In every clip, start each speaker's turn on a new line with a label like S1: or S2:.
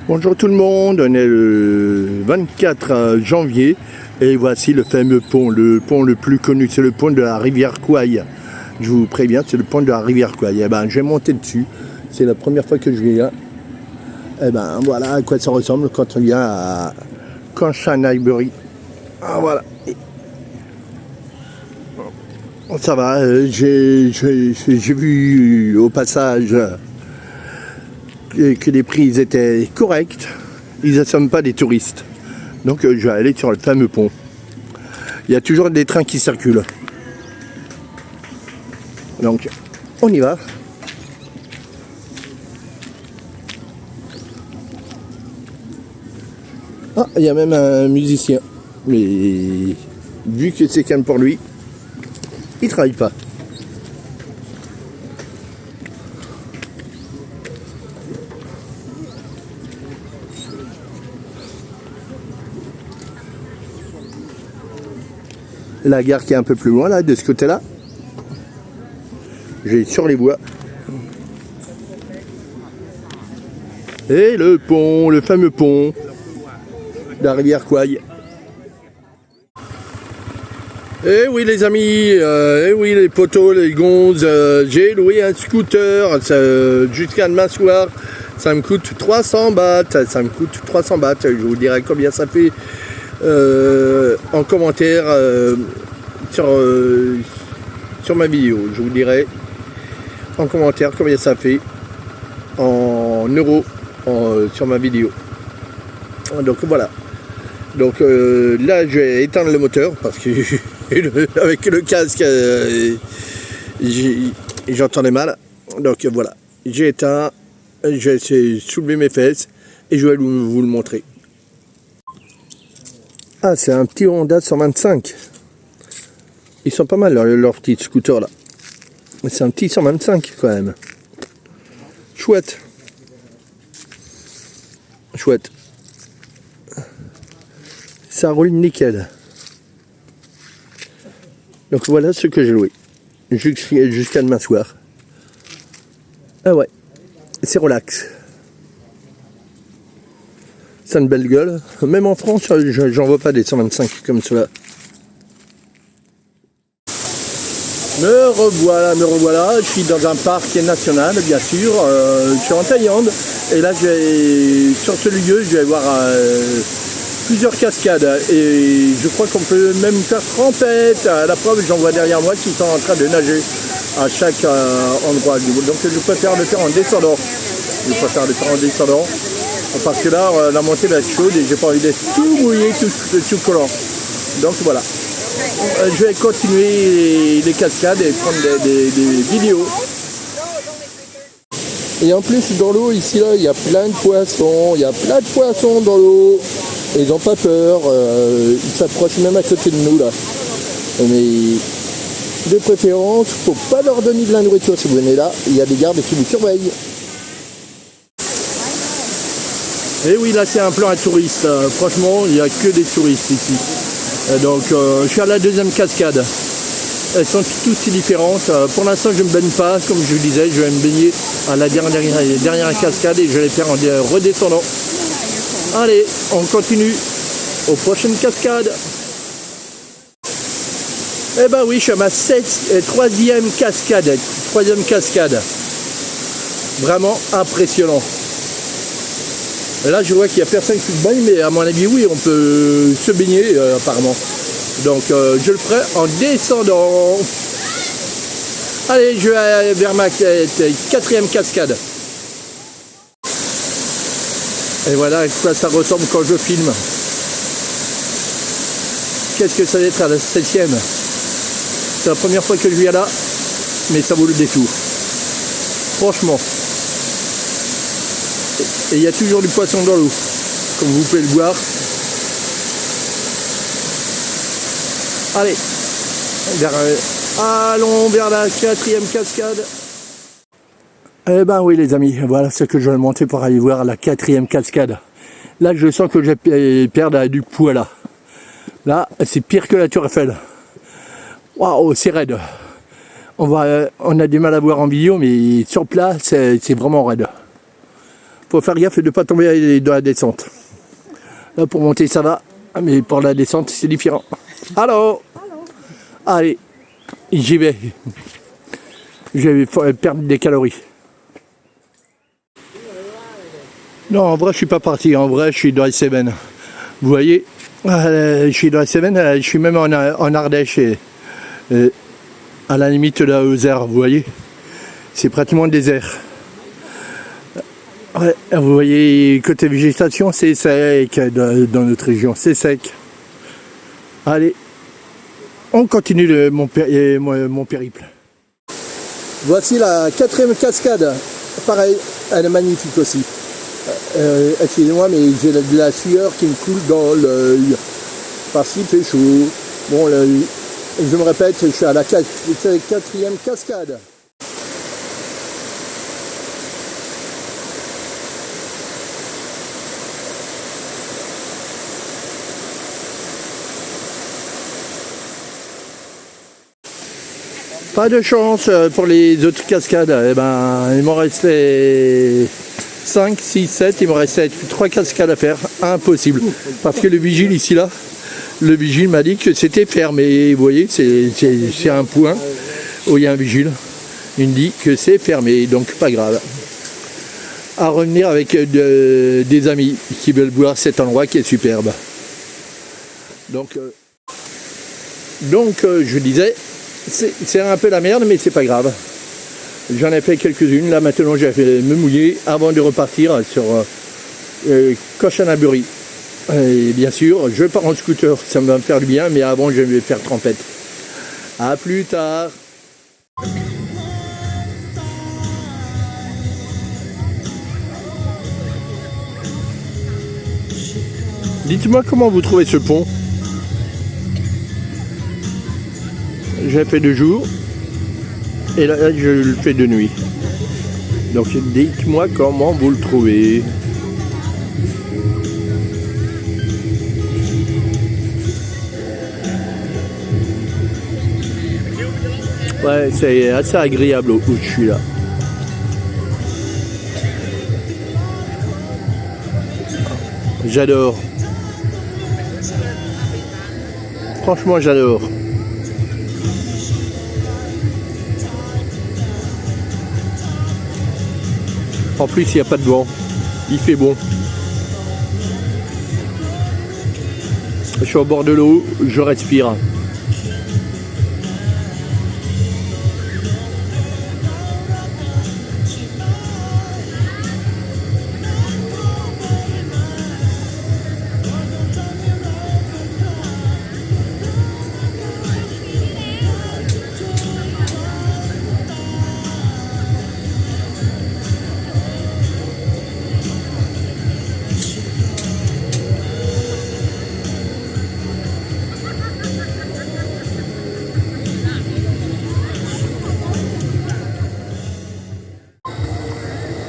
S1: Bonjour tout le monde, on est le 24 janvier et voici le fameux pont, le pont le plus connu, c'est le pont de la rivière Kouaï. Je vous préviens, c'est le pont de la rivière Kouaï. Eh ben, je vais monter dessus, c'est la première fois que je viens. Eh ben, voilà à quoi ça ressemble quand on vient à Canchanaïbury. Ah voilà. Ça va, j'ai vu au passage que les prix étaient corrects, ils n'assomment pas des touristes. Donc je vais aller sur le fameux pont. Il y a toujours des trains qui circulent. Donc on y va. Ah, il y a même un musicien. Mais vu que c'est calme pour lui, il travaille pas. La gare qui est un peu plus loin là, de ce côté-là. J'ai sur les voies. Et le pont, le fameux pont de la rivière Kouaï. Eh oui les amis, eh oui les potos, les gonzes, j'ai loué un scooter jusqu'à demain soir. Ça me coûte 300 bahts, je vous dirai combien ça fait en commentaire sur ma vidéo. Je vous dirai en commentaire combien ça fait en euros sur ma vidéo. Donc voilà. Donc là je vais éteindre le moteur parce que avec le casque j'entendais mal. Donc voilà, j'ai éteint, j'ai soulevé mes fesses et je vais vous le montrer. Ah, c'est un petit Honda 125. Ils sont pas mal leurs petits scooters là. C'est un petit 125 quand même. Chouette. Chouette. Ça roule nickel. Donc voilà ce que j'ai loué. Jusqu'à demain soir. Ah ouais. C'est relax. C'est une belle gueule. Même en France, j'en vois pas des 125 comme cela. Me revoilà. Je suis dans un parc national, bien sûr. Je suis en Thaïlande. Et là, sur ce lieu, je vais voir plusieurs cascades. Et je crois qu'on peut même faire trempette. À la preuve, j'en vois derrière moi qui sont en train de nager à chaque endroit. Donc je préfère le faire en descendant. Parce que là, la montée va être chaude et j'ai pas envie d'être tout mouillé, tout collant. Donc voilà. Je vais continuer les cascades et prendre des vidéos. Et en plus, dans l'eau, ici, là, il y a plein de poissons. Dans l'eau. Et ils n'ont pas peur. Ils s'approchent même à côté de nous, là. Mais de préférence, il ne faut pas leur donner de la nourriture. Si vous venez là, il y a des gardes qui vous surveillent. Et oui, là c'est un plan à touristes. Franchement, il n'y a que des touristes ici. Donc je suis à la deuxième cascade. Elles sont toutes différentes. Pour l'instant, je ne me baigne pas. Comme je vous disais, je vais me baigner à la dernière cascade et je vais les faire en redescendant. Allez, on continue aux prochaines cascades. Eh ben oui, je suis à ma troisième cascade. Vraiment impressionnant. Et là, je vois qu'il n'y a personne qui se baigne, mais à mon avis, oui, on peut se baigner, apparemment. Donc, je le ferai en descendant. Allez, je vais aller vers ma quatrième cascade. Et voilà à quoi ça ressemble quand je filme. Qu'est-ce que ça va être à la 7e? C'est la première fois que je viens là, mais ça vaut le détour. Franchement. Et il y a toujours du poisson dans l'eau, comme vous pouvez le voir. Allez, allons vers la quatrième cascade. Eh ben oui les amis, voilà ce que je vais monter pour aller voir la quatrième cascade. Là je sens que je vais perdre du poids là. Là c'est pire que la Tour Eiffel. Waouh, c'est raide. On a du mal à voir en vidéo, mais sur place c'est vraiment raide. Faut faire gaffe de ne pas tomber dans la descente. Là, pour monter, ça va. Mais pour la descente, c'est différent. Allô? Allez, j'y vais. Je vais perdre des calories. Non, en vrai, je suis pas parti. En vrai, je suis dans les Cévennes. Vous voyez, je suis dans les Cévennes. Je suis même en Ardèche. À la limite de la Haute-Isère, vous voyez. C'est pratiquement le désert. Ouais, vous voyez, côté végétation, c'est sec dans notre région. C'est sec. Allez, on continue mon périple. Voici la 4e cascade. Pareil, elle est magnifique aussi. Excusez-moi, mais j'ai de la sueur qui me coule dans l'œil. Parce qu'il fait chaud. Bon, je me répète, je suis à la 4e cascade. Pas de chance pour les autres cascades. Eh ben, il m'en restait 5, 6, 7. Il me restait 3 cascades à faire. Impossible. Parce que le vigile ici, là, le vigile m'a dit que c'était fermé. Vous voyez, c'est un point où il y a un vigile. Il me dit que c'est fermé, donc pas grave. À revenir avec des amis qui veulent voir cet endroit qui est superbe. Donc je disais, c'est un peu la merde, mais c'est pas grave. J'en ai fait quelques-unes. Là maintenant, j'ai fait me mouiller avant de repartir sur Cochanabury. Et bien sûr, je pars en scooter, ça va me faire du bien, mais avant, je vais faire trempette. À plus tard. Dites-moi comment vous trouvez ce pont. J'ai fait de jour et là je le fais de nuit. Donc dites-moi comment vous le trouvez. Ouais, c'est assez agréable où je suis là. J'adore. Franchement, j'adore. En plus, il n'y a pas de vent. Il fait bon. Je suis au bord de l'eau, je respire.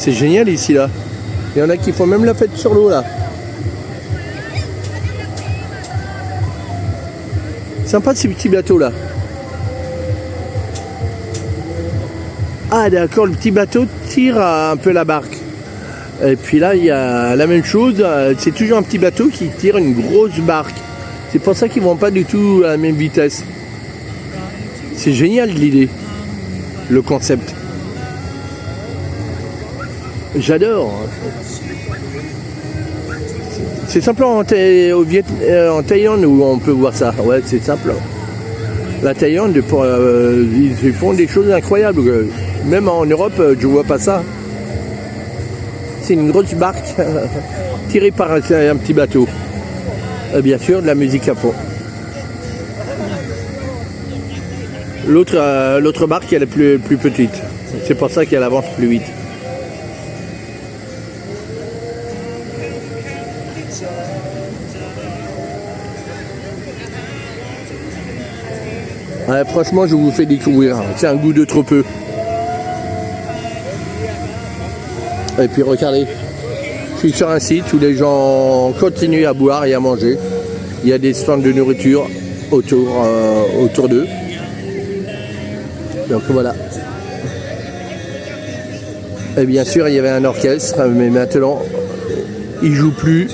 S1: C'est génial ici là. Il y en a qui font même la fête sur l'eau là. Sympa ces petits bateaux là. Ah d'accord, le petit bateau tire un peu la barque. Et puis là il y a la même chose, c'est toujours un petit bateau qui tire une grosse barque. C'est pour ça qu'ils vont pas du tout à la même vitesse. C'est génial l'idée, le concept. J'adore. C'est simple en Thaïlande où on peut voir ça. Ouais, c'est simple. La Thaïlande, ils font des choses incroyables. Même en Europe, je vois pas ça. C'est une grosse barque tirée par un petit bateau. Et bien sûr, de la musique à fond. L'autre barque, elle est plus petite. C'est pour ça qu'elle avance plus vite. Ouais, franchement, je vous fais découvrir. C'est un goût de trop peu. Et puis regardez, je suis sur un site où les gens continuent à boire et à manger. Il y a des stands de nourriture autour d'eux. Donc voilà. Et bien sûr, il y avait un orchestre, mais maintenant, il joue plus.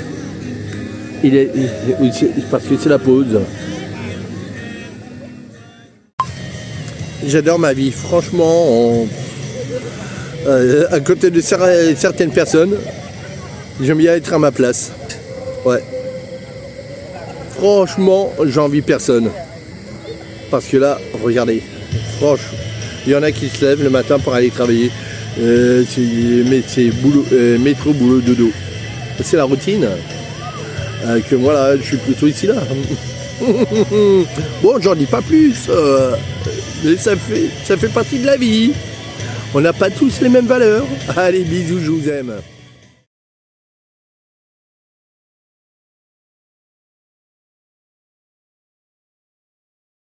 S1: Parce que c'est la pause. J'adore ma vie, franchement. À côté de certaines personnes, j'aime bien être à ma place. Ouais. Franchement, j'envie personne. Parce que là, regardez, franchement, il y en a qui se lèvent le matin pour aller travailler. C'est boulot, métro, boulot, dodo. C'est la routine. Que moi, là, je suis plutôt ici, là. Bon, j'en dis pas plus. Mais ça fait partie de la vie. On n'a pas tous les mêmes valeurs. Allez, bisous, je vous aime.